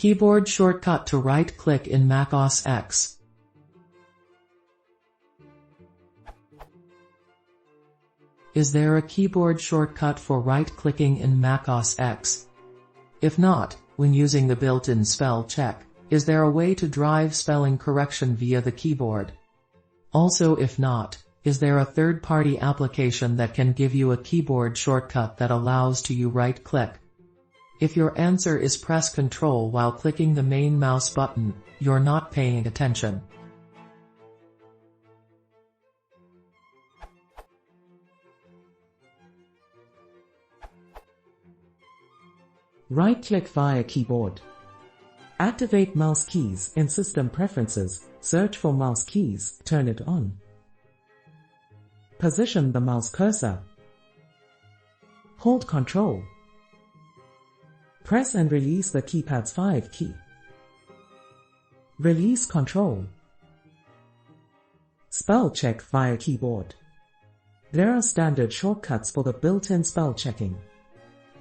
Keyboard shortcut to right-click in macOS X. Is there a keyboard shortcut for right-clicking in macOS X? If not, when using the built-in spell check, is there a way to drive spelling correction via the keyboard? Also, if not, is there a third-party application that can give you a keyboard shortcut that allows to you right-click? If your answer is press Ctrl while clicking the main mouse button, you're not paying attention. Right-click via keyboard. Activate mouse keys in System Preferences, search for mouse keys, turn it on. Position the mouse cursor. Hold Ctrl. Press and release the keypad's 5 key. Release Ctrl. Spell check via keyboard. There are standard shortcuts for the built-in spell checking.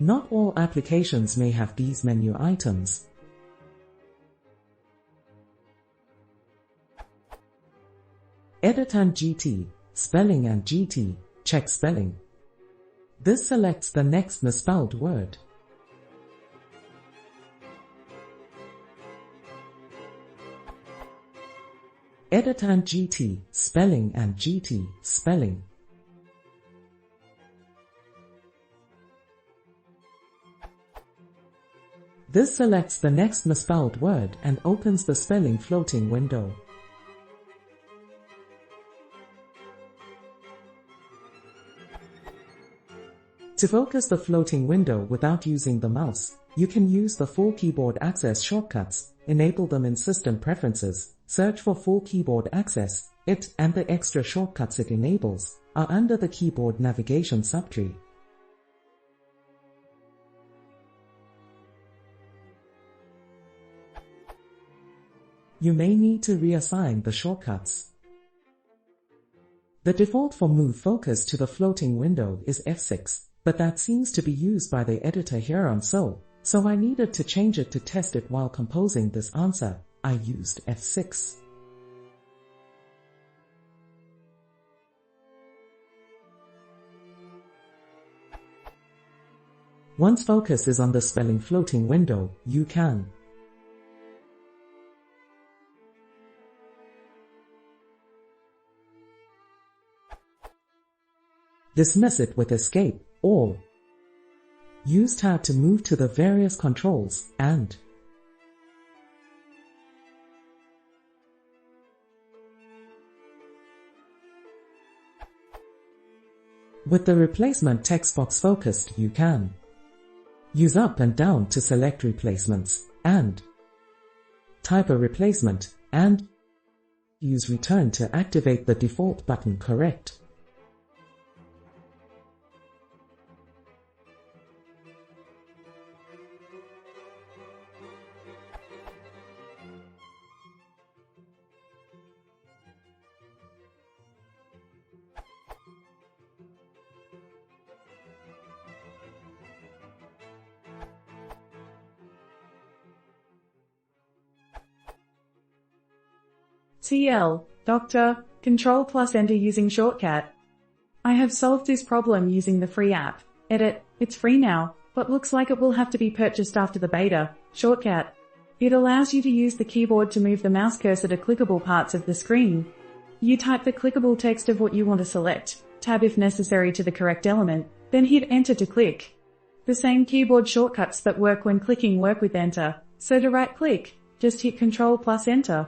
Not all applications may have these menu items. Edit and GT, spelling and GT, check spelling. This selects the next misspelled word. Edit and GT, spelling and GT, spelling. This selects the next misspelled word and opens the spelling floating window. To focus the floating window without using the mouse, you can use the full keyboard access shortcuts, enable them in System Preferences, search for full keyboard access, it and the extra shortcuts it enables are under the keyboard navigation subtree. You may need to reassign the shortcuts. The default for move focus to the floating window is F6, but that seems to be used by the editor here on so I needed to change it to test it while composing this answer. I used F6. Once focus is on the spelling floating window, you can dismiss it with Escape, or use Tab to move to the various controls, and with the replacement text box focused, you can use up and down to select replacements, and type a replacement, and use return to activate the default button correct. TL, Doctor, Control plus Enter using shortcut. I have solved this problem using the free app. Edit, it's free now, but looks like it will have to be purchased after the beta. Shortcut. It allows you to use the keyboard to move the mouse cursor to clickable parts of the screen. You type the clickable text of what you want to select, tab if necessary to the correct element, then hit Enter to click. The same keyboard shortcuts that work when clicking work with Enter, so to right click, just hit Control plus Enter.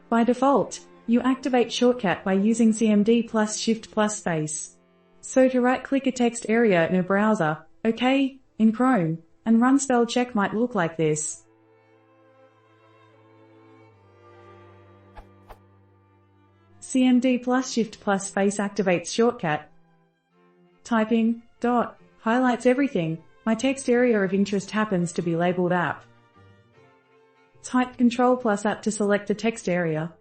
By default, you activate shortcut by using CMD plus Shift plus Space. So to right-click a text area in a browser, OK, in Chrome, and run spell check might look like this. CMD plus Shift plus Space activates shortcut. Typing, dot, highlights everything. My text area of interest happens to be labeled app. Type Control plus App to select the text area.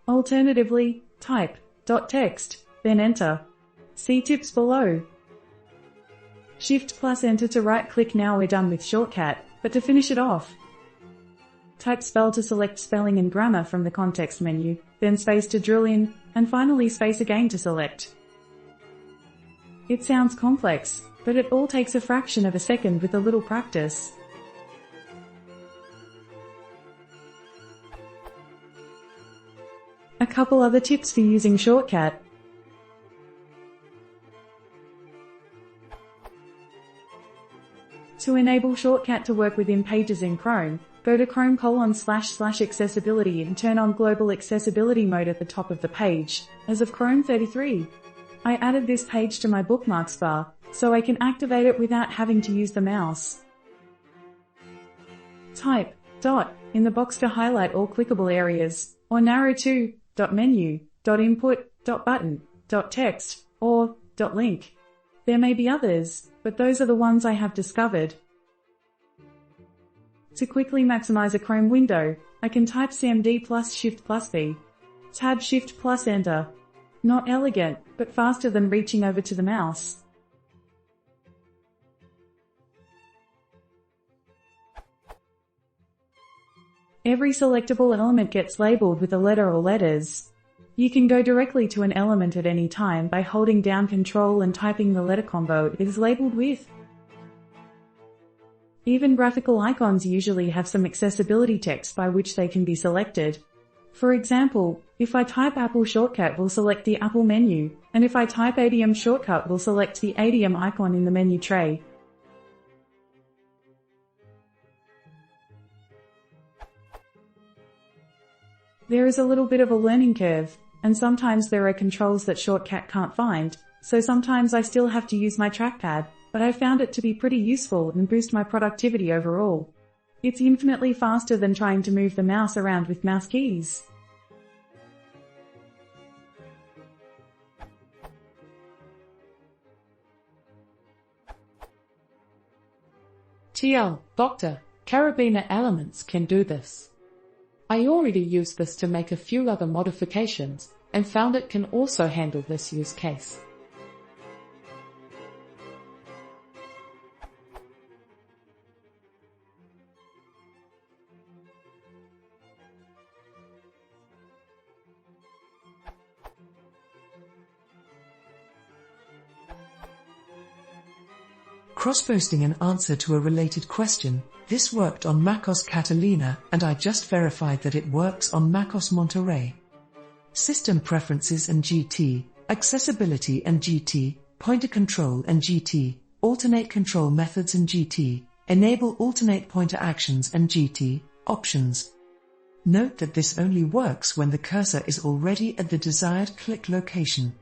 Alternatively, type .text, then enter. See tips below. Shift plus Enter to right-click. Now we're done with shortcut, but to finish it off, type spell to select spelling and grammar from the context menu, then space to drill in, and finally space again to select. It sounds complex, but it all takes a fraction of a second with a little practice. A couple other tips for using Shortcut. To enable Shortcut to work within Pages in Chrome, go to Chrome://accessibility and turn on Global Accessibility Mode at the top of the page, as of Chrome 33. I added this page to my bookmarks bar, so I can activate it without having to use the mouse. Type dot in the box to highlight all clickable areas, or narrow to .menu, .input, .button, .text, or .link. There may be others, but those are the ones I have discovered. To quickly maximize a Chrome window, I can type CMD plus Shift plus V. Tab Shift plus Enter. Not elegant, but faster than reaching over to the mouse. Every selectable element gets labeled with a letter or letters. You can go directly to an element at any time by holding down Ctrl and typing the letter combo it is labeled with. Even graphical icons usually have some accessibility text by which they can be selected. For example, if I type Apple Shortcut will select the Apple menu, and if I type ADM Shortcut will select the ADM icon in the menu tray. There is a little bit of a learning curve, and sometimes there are controls that Shortcut can't find, so sometimes I still have to use my trackpad, but I found it to be pretty useful and boost my productivity overall. It's infinitely faster than trying to move the mouse around with mouse keys. TL, Doctor, Carabiner Elements can do this. I already used this to make a few other modifications, and found it can also handle this use case. Cross-posting an answer to a related question. This worked on macOS Catalina, and I just verified that it works on macOS Monterey. System preferences and GT, accessibility and GT, pointer control and GT, alternate control methods and GT, enable alternate pointer actions and GT, options. Note that this only works when the cursor is already at the desired click location.